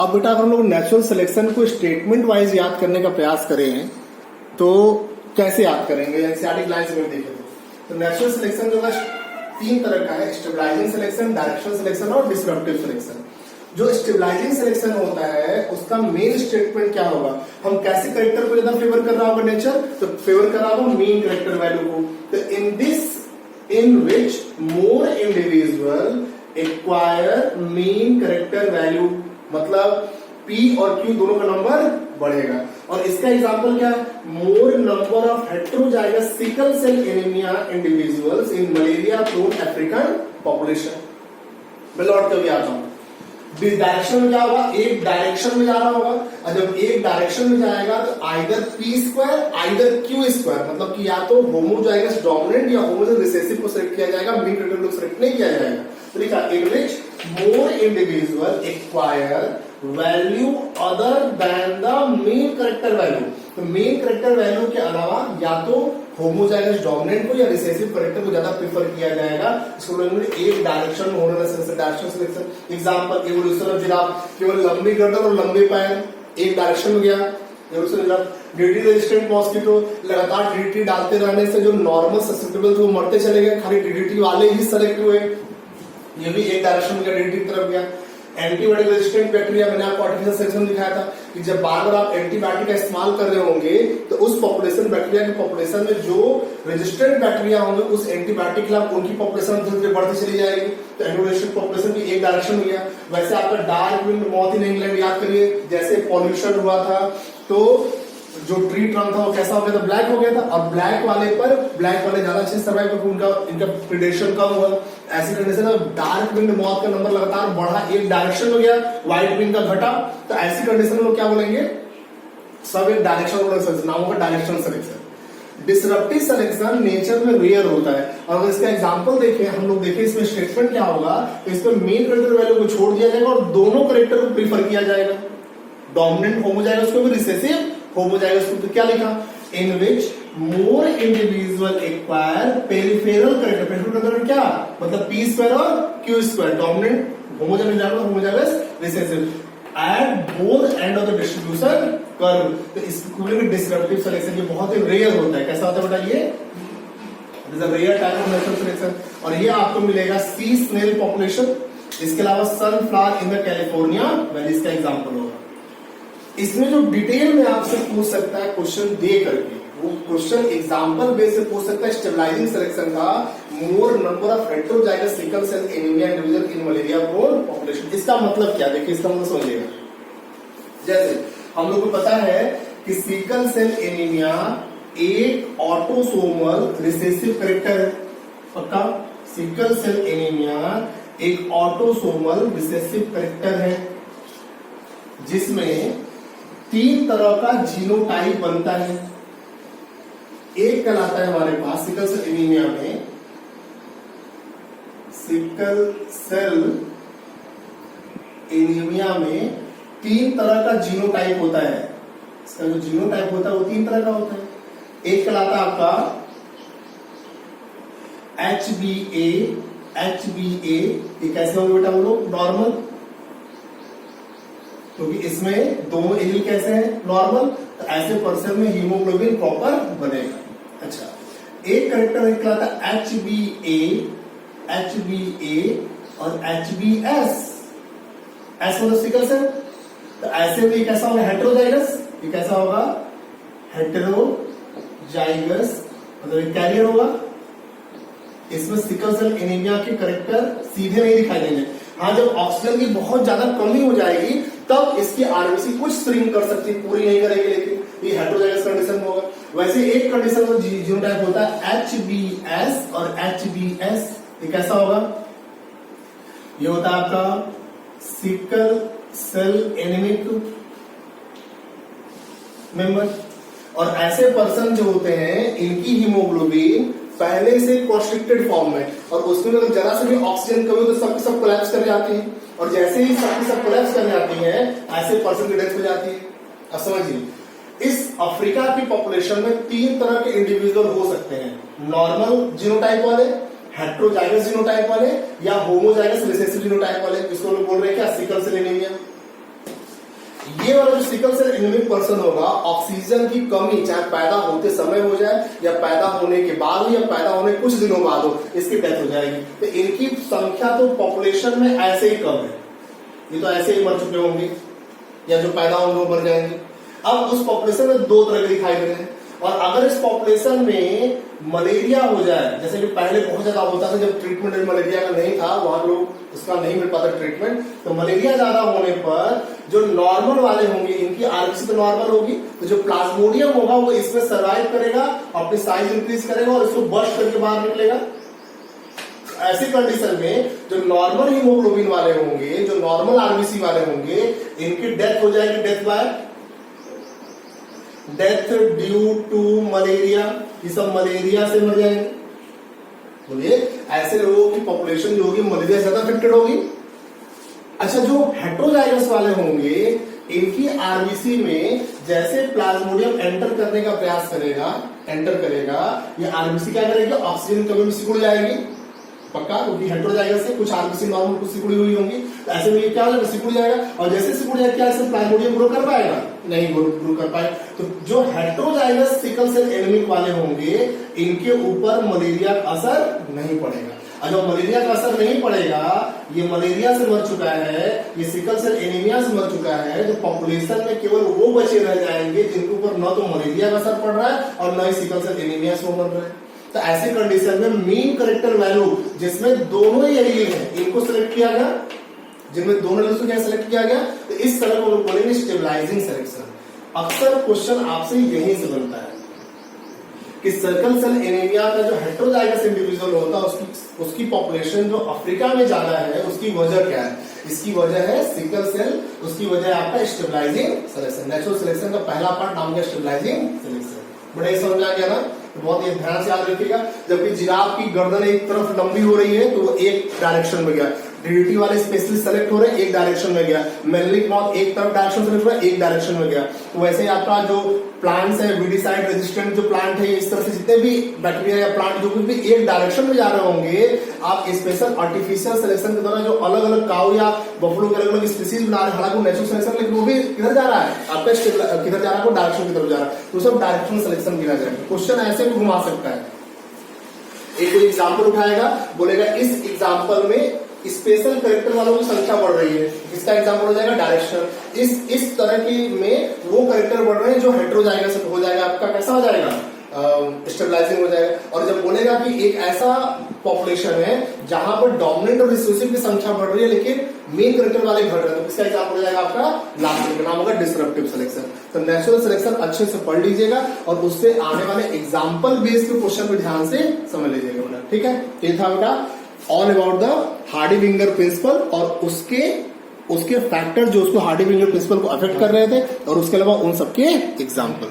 अब बेटा अगर हम लोग नेचुरल सिलेक्शन को स्टेटमेंट वाइज याद करने का प्रयास करें तो कैसे याद करेंगे? एनसीईआरटी लाइंस में देखें तो नेचुरल सिलेक्शन जो है 3 तरह का है, स्टेबलाइजिंग सिलेक्शन, डायरेक्शनल सिलेक्शन और डिसरप्टिव सिलेक्शन। जो स्टेबलाइजिंग सिलेक्शन होता है उसका मेन स्टेटमेंट क्या होगा? हम कैसे करेक्टर को ज्यादा फेवर कर रहा होगा नेचर, तो फेवर कर रहा होगा मेन करेक्टर वैल्यू को। तो in which more individual acquire main character value, मतलब P और Q दोनों का नंबर बढ़ेगा। और इसका एग्जांपल क्या है? More number of heterozygous sickle cell anaemia individuals in malaria prone African population. मैं लौट कर भी आता हूं। डायरेक्शन में क्या होगा? एक डायरेक्शन में जा रहा होगा, और जब एक डायरेक्शन में जाएगा तो either P square either Q square, मतलब कि या तो होमोजाइगस डोमिनेंट या होमोजाइगस रिसेसिव को सिलेक्ट किया जाएगा, मेन करेक्टर को सिलेक्ट नहीं किया जाएगा। तो लिखा in which more individual acquire value other than the main character value. तो मेन करेक्टर वैल्यू के अलावा या तो होमोजाइगस डोमिनेंट को या रिसेसिव करेक्टर को ज्यादा प्रेफर किया जाएगा। इसको लोगों एक डायरेक्शन में होने वाला direction selection. Example evolution of giraffe, केवल लंबी गर्दन और लंबे पैर, एक डायरेक्शन में गया evolution giraffe. DDT resistant mosquito, लगातार डीडीटी डालते रहने से जो नॉर्मल ससेप्टेबल थे वो मरते चले गए, खाली डीडीटी वाले ही सेलेक्ट हुए, ये भी एक डायरेक्शन में गया, डीडीटी की तरफ गया। एंटीबायोटिक रेजिस्टेंट बैक्टीरिया, मैंने आपको आर्टिफिशियल सिलेक्शन दिखाया था कि जब बार बार आप एंटीबायोटिक का इस्तेमाल कर रहे होंगे तो उस पॉपुलेशन बैक्टीरिया की पॉपुलेशन में जो रेजिस्टेंट बैक्टीरिया होंगे उस एंटीबायोटिक के खिलाफ उनकी पॉपुलेशन धीरे धीरे बढ़ती चली जाएगी। तो एंटीबायोटिक पॉपुलेशन भी एक डायरेक्शन में गया। वैसे आपका dark wind moth in England याद करिए, जैसे पॉल्यूशन हुआ था तो जो ट्री ट्रंक था वो कैसा हो गया था? ब्लैक हो गया था। और ब्लैक वाले ज्यादा अच्छे सर्वाइव करके इनका प्रेडेशन कम हुआ। ऐसी कंडीशन में डार्क विंड मॉथ का नंबर लगातार बढ़ा, एक डायरेक्शन में गया, व्हाइट विंड का घटा। तो ऐसी कंडीशन में लोग क्या बोलेंगे? सब एक डायरेक्शन नाम होगा directional selection. Disruptive selection nature में रेयर होता है। और अगर इसका एग्जांपल देखें, हम लोग देखें इसमें स्टेटमेंट क्या होगा, तो इसमें मेन करेक्टर वैल्यू को छोड़ दिया जाएगा और दोनों करेक्टर को प्रीफर किया जाएगा। डोमिनेंट होमोजाइगस को भी रिसेसिव होमोजाइगस को। तो क्या लिखा? In which more individual acquire peripheral character. Peripheral character क्या मतलब? P स्क्वायर और Q square, dominant homozygous recessive at both end of the distribution curve. तो इसको डिसरप्टिव सिलेक्शन ये बहुत ही रेयर होता है। कैसा होता है बेटा? ये rare type of natural selection. और ये आपको मिलेगा सी स्नेल पॉपुलेशन, इसके अलावा sunflower in the California valley, इसका एग्जांपल होगा। इसमें जो डिटेल में आपसे पूछ सकता है क्वेश्चन दे करके, वो क्वेश्चन एग्जांपल बेस से पूछ सकता है स्टेबलाइजिंग सिलेक्शन का, more number of heterozygous sickle cell anaemia individual in malaria prone population. इसका मतलब क्या? देखिए इसका मतलब समझिएगा। जैसे हम लोग को पता है कि सिकल सेल एनीमिया एक ऑटोसोमल रिसेसिव करेक्टर है, पक्का? सिकल सेल एनीमिया एक ऑटोसोमल रिसेसिव करेक्टर है जिसमें 3 तरह का जीनोटाइप बनता है। एक कहलाता है हमारे पास सिकल सेल एनीमिया में, सिकल सेल एनीमिया में 3 तरह का जीनोटाइप होता है। इसका जो जीनोटाइप होता है वो 3 तरह का होता है। एक कहलाता है आपका HbA, ये कैसे होंगे बेटा? हम लोग नॉर्मल, क्योंकि इसमें दोनों एलील कैसे हैं? नॉर्मल। तो ऐसे पर्सन में हीमोग्लोबिन प्रॉपर बनेगा। अच्छा, एक करेक्टर कहलाता है HbA और HbS, ऐसा मतलब सिकल सेल। तो ऐसे में कैसा होगा? हेटेरोजाइगस। ये कैसा होगा? हेटेरोजाइगस, मतलब कैरियर होगा। इसमें सिकल सेल एनीमिया के करेक्टर सीधे नहीं दिखाई देंगे। हाँ, जब ऑक्सीजन की बहुत ज्यादा कमी हो जाएगी तब इसकी आरबीसी कुछ श्रिंक कर सकती है, पूरी नहीं करेगी, लेकिन ये हेटेरोजाइगस कंडीशन में होगा। वैसे एक कंडीशन में जीनोटाइप होता है HbS और HbS। ये कैसा होगा? ये होता है आपका सिकल सेल एनीमिक मेंबर। और ऐसे पर्सन जो होते हैं इनकी हीमोग्लोबिन पहले से कॉन्स्ट्रिक्टेड फॉर्म में, और उसमें अगर जरा से भी ऑक्सीजन कमी हो तो सबकी सब कोलैप्स कर जाती है। और जैसे ही सबकी सब कोलैप्स कर जाती है ऐसे पर्सन की डेथ हो जाती है। अब समझिए, इस अफ्रीका की पॉपुलेशन में 3 तरह के इंडिविजुअल हो सकते हैं, नॉर्मल जीनोटाइप वाले, हेटेरोजाइगस जीनोटाइप वाले या होमोजाइगस रिसेसिव जीनोटाइप वाले। इसको लोग बोल रहे हैं क्या? Sickle cell anaemia. ये वाला जो सिकल सेल एनीमिक पर्सन होगा, ऑक्सीजन की कमी चाहे पैदा होते समय हो जाए या पैदा होने के बाद हो या पैदा होने कुछ दिनों बाद हो, इसकी डेथ हो जाएगी। तो इनकी संख्या तो पॉपुलेशन में ऐसे ही कम है, ये तो ऐसे ही मर चुके होंगे या जो पैदा होंगे वो मर जाएंगे। अब उस पॉपुलेशन में दो तरह के दिखाई दे रहे हैं, और अगर इस पॉपुलेशन में मलेरिया हो जाए, जैसे कि पहले बहुत ज्यादा होता था जब ट्रीटमेंट मलेरिया का नहीं था, वहां लोग उसका नहीं मिल पाता ट्रीटमेंट, तो मलेरिया ज्यादा होने पर जो नॉर्मल वाले होंगे इनकी आरबीसी तो नॉर्मल होगी, तो जो प्लाज्मोडियम होगा वो इसमें सर्वाइव करेगा, अपनी साइज इंक्रीज करेगा और इसको बर्स्ट करके बाहर निकलेगा। ऐसी कंडीशन में जो नॉर्मल हीमोग्लोबिन वाले होंगे, जो नॉर्मल आरबीसी वाले होंगे, इनकी डेथ हो जाएगी, death by death due to malaria, ये सब मलेरिया से मर जाएंगे। बोलिए ऐसे लोगों की पॉपुलेशन जो होगी मलेरिया ज्यादा अफेक्टेड होगी। अच्छा, जो हेट्रोजाइगस वाले होंगे इनकी आरबीसी में जैसे प्लाज्मोडियम एंटर करने का प्रयास करेगा, ये आरबीसी क्या करेगी, ऑक्सीजन कमी में सिकुड़ जाएगी पक्का, क्योंकि हेट्रोजाइगस से कुछ आरबीसी नॉर्मल कुछ सिकुड़ी हुई होंगी, तो ऐसे में ये क्या हो जाएगा, सिकुड़ जाएगा। और जैसे सिकुड़ जाएगा क्या इससे प्लाज्मोडियम ग्रो कर पाएगा, नहीं ग्रो कर पाए। तो जो हेट्रोजाइगस सिकल सेल एनीमिक वाले होंगे इनके ऊपर मलेरिया का असर नहीं पड़ेगा। और जो मलेरिया का असर नहीं पड़ेगा, ये मलेरिया से मर चुका है, ये सिकल सेल एनीमिया से मर चुका है, जो पॉपुलेशन में केवल वो बचे रह जाएंगे जिनके ऊपर न तो मलेरिया का असर पड़ रहा है और न ही सिकल सेल एनीमिया से मर रहे हैं। तो ऐसी कंडीशन में मीन करेक्टर वैल्यू जिसमें दोनों ही एलील हैं इनको सिलेक्ट किया गया, जिनमें दोनों एलील्स को क्या सिलेक्ट किया गया, तो इस तरह को बोलेंगे स्टेबलाइजिंग सिलेक्शन। अक्सर क्वेश्चन आपसे यहीं से बनता है कि सर्कल सेल एनीमिया का जो हेट्रोजाइगस इंडिविजुअल होता है उसकी पॉपुलेशन जो अफ्रीका में ज्यादा है, उसकी वजह क्या है। इसकी वजह है सिकल सेल, उसकी वजह है आपका स्टेबलाइजिंग सिलेक्शन। नेचुरल सिलेक्शन का पहला पार्ट नाम है स्टेबलाइजिंग सिलेक्शन। बड़े समझ आ गया ना, तो बहुत ही ध्यान से याद रखिएगा। जबकि जिराफ की गर्दन एक तरफ लंबी हो रही है तो वो एक डायरेक्शन में गया, डीडीटी वाले स्पेशलिस्ट सेलेक्ट हो रहे हैं एक डायरेक्शन में गया, मेलिक मॉथ एक तरफ डायरेक्शन सेलेक्ट हुआ एक डायरेक्शन में गया। तो वैसे ही आपका जो प्लांट्स है, वीडिसाइड रेजिस्टेंट जो प्लांट है, इस तरह से जितने भी बैक्टीरिया या प्लांट जो कुछ भी एक डायरेक्शन में जा रहे होंगे, आप स्पेशल आर्टिफिशियल सिलेक्शन के द्वारा जो अलग अलग काऊ या बफलो के अलग अलग स्पीसीज बना रहे हैं, हालांकि नेचुरल सिलेक्शन, लेकिन वो भी किधर जा रहा है, आपका किधर जा रहा है, वो डायरेक्शन की तरफ जा रहा है, तो सब डायरेक्शनल सिलेक्शन गिना जाएगा। क्वेश्चन ऐसे भी घुमा सकता है। एक कोई एग्जाम्पल उठाएगा, बोलेगा इस एग्जाम्पल में स्पेशल करेक्टर वालों की संख्या बढ़ रही है, इसका एग्जाम्पल हो जाएगा डायरेक्शन। इस तरह की में वो करेक्टर बढ़ रहे हैं जो हेट्रोजाइगस हो जाएगा, आपका कैसा हो जाएगा, स्टेबलाइजिंग हो जाएगा। और जब बोलेगा कि एक ऐसा पॉपुलेशन है जहां पर डोमिनेंट और रिसेसिव की संख्या बढ़ रही है लेकिन मेन करेक्टर वाले घट रहे हैं, तो इसका एग्जाम्पल हो जाएगा आपका लास्ट का नाम होगा डिसरप्टिव सिलेक्शन। तो नेचुरल सिलेक्शन अच्छे से पढ़ लीजिएगा और उससे आने वाले एग्जाम्पल बेस्ड क्वेश्चन को ध्यान से समझ लीजिएगा बेटा, ठीक है। ये था बेटा all about the Hardy Weinberg principle और उसके फैक्टर जो उसको हार्डी-विंगर प्रिंसिपल को अफेक्ट कर रहे थे और उसके अलावा उन सबके एग्जाम्पल।